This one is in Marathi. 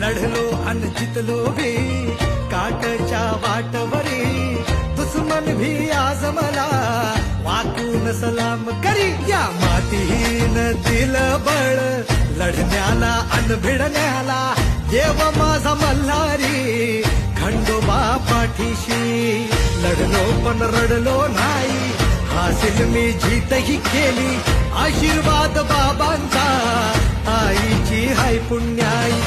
लढलो अन जितलो भी काटच्या वाटवरी दुश्मन भी आज मला वाकून सलाम करी या मातीहीन दिल बळ लढण्याला अन भिडण्याला देव माझा मल्हारी खंडोबा पाठीशी लढलो पण रडलो नाही हासिल मी जीतही केली आशीर्वाद बाबांचा आईची हाय पुण्याई